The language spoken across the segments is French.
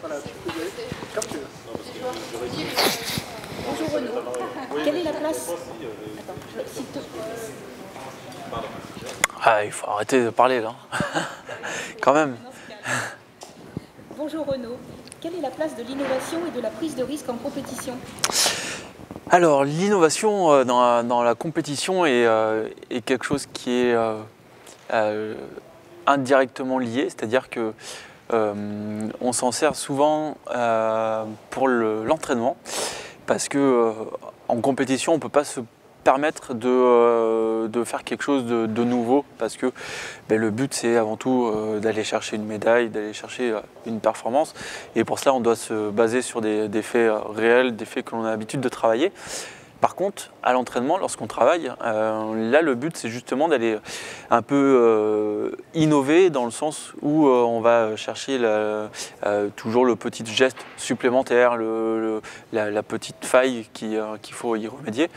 Voilà, tu peux y aller comme tu veux. Bonjour Renaud. Quelle est la place? Attends, s'il te plaît. Ah, il faut arrêter de parler là. Quand même. Bonjour Renaud. Quelle est la place de l'innovation et de la prise de risque en compétition? Alors, l'innovation dans la compétition est quelque chose qui est indirectement lié, c'est-à-dire que on s'en sert souvent pour l'entraînement, parce que en compétition, on ne peut pas se permettre de faire quelque chose de nouveau, parce que le but c'est avant tout d'aller chercher une médaille, d'aller chercher une performance, et pour cela on doit se baser sur des faits réels, des faits que l'on a l'habitude de travailler. Par contre, à l'entraînement, lorsqu'on travaille, là le but c'est justement d'aller un peu innover, dans le sens où on va chercher toujours le petit geste supplémentaire, la petite faille qu'il faut y remédier.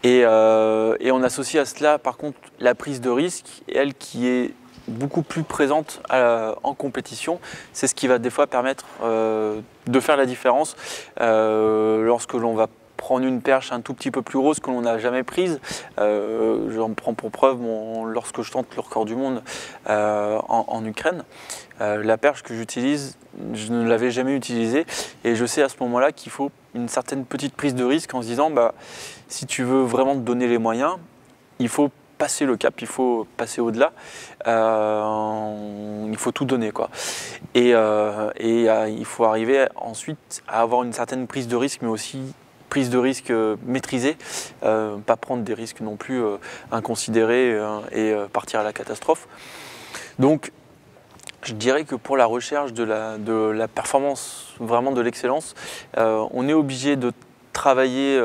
Et on associe à cela par contre la prise de risque, elle qui est beaucoup plus présente en compétition. C'est ce qui va des fois permettre de faire la différence lorsque l'on va prendre une perche un tout petit peu plus grosse que l'on n'a jamais prise. J'en prends pour preuve lorsque je tente le record du monde en Ukraine. La perche que j'utilise, je ne l'avais jamais utilisée, et je sais à ce moment-là qu'il faut une certaine petite prise de risque en se disant si tu veux vraiment te donner les moyens, il faut passer le cap, il faut passer au-delà, il faut tout donner, quoi. Et il faut arriver ensuite à avoir une certaine prise de risque, mais aussi prise de risque maîtrisée, pas prendre des risques non plus inconsidérés et partir à la catastrophe. Donc je dirais que pour la recherche de la performance, vraiment de l'excellence, on est obligé de travailler,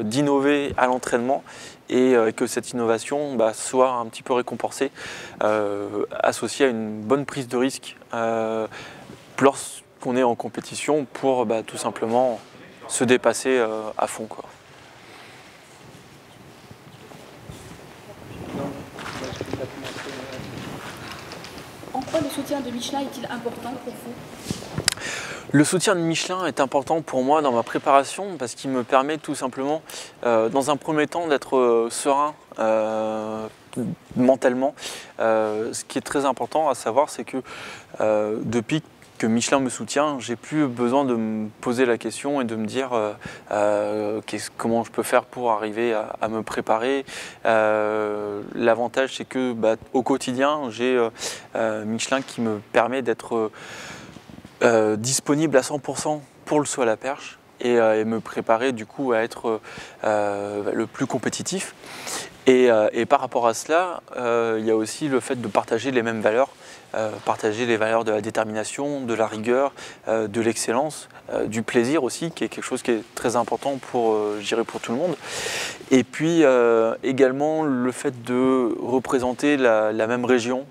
d'innover à l'entraînement, et que cette innovation soit un petit peu récompensée, associée à une bonne prise de risque lorsqu'on est en compétition, pour tout simplement se dépasser à fond, quoi. En quoi le soutien de Michelin est-il important pour vous? Le soutien de Michelin est important pour moi dans ma préparation, parce qu'il me permet tout simplement, dans un premier temps, d'être serein mentalement. Ce qui est très important à savoir, c'est que depuis que Michelin me soutient, j'ai plus besoin de me poser la question et de me dire comment je peux faire pour arriver à me préparer. L'avantage, c'est que au quotidien, j'ai Michelin qui me permet d'être disponible à 100% pour le saut à la perche, et me préparer du coup à être le plus compétitif. Et par rapport à cela, il y a aussi le fait de partager les mêmes valeurs, partager les valeurs de la détermination, de la rigueur, de l'excellence, du plaisir aussi, qui est quelque chose qui est très important pour, je dirais, pour tout le monde. Et puis également le fait de représenter la même région,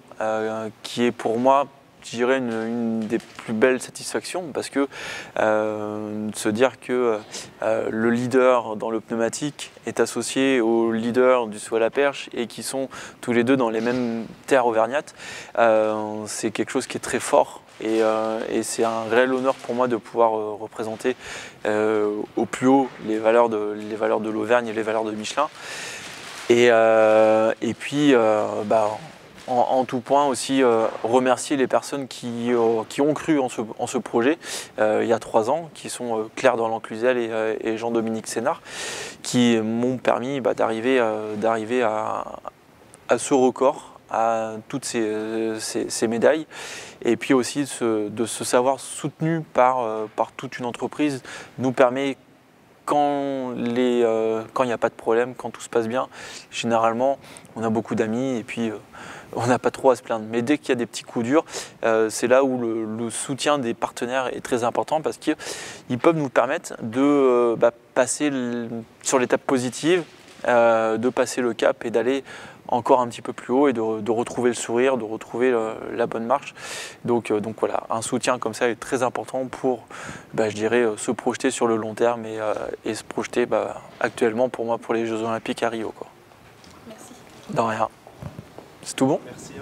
qui est pour moi, je dirais, une des plus belles satisfactions, parce que se dire que le leader dans le pneumatique est associé au leader du saut à la perche, et qui sont tous les deux dans les mêmes terres auvergnates, c'est quelque chose qui est très fort. Et c'est un réel honneur pour moi de pouvoir représenter au plus haut les valeurs de l'Auvergne et les valeurs de Michelin. Et puis en tout point aussi remercier les personnes qui ont cru en ce projet il y a 3 ans, qui sont Claire Dorlan-Cluzel et Jean-Dominique Sénard, qui m'ont permis d'arriver à ce record, à toutes ces médailles, et puis aussi de se savoir soutenu par toute une entreprise nous permet, quand il n'y a pas de problème, quand tout se passe bien, généralement on a beaucoup d'amis, et puis on n'a pas trop à se plaindre. Mais dès qu'il y a des petits coups durs, c'est là où le soutien des partenaires est très important, parce qu'ils peuvent nous permettre de passer sur l'étape positive, de passer le cap et d'aller encore un petit peu plus haut, et de retrouver le sourire, de retrouver la bonne marche. Donc voilà, un soutien comme ça est très important pour, je dirais, se projeter sur le long terme, et se projeter actuellement pour moi pour les Jeux Olympiques à Rio, quoi. Merci. De rien. C'est tout bon ? Merci.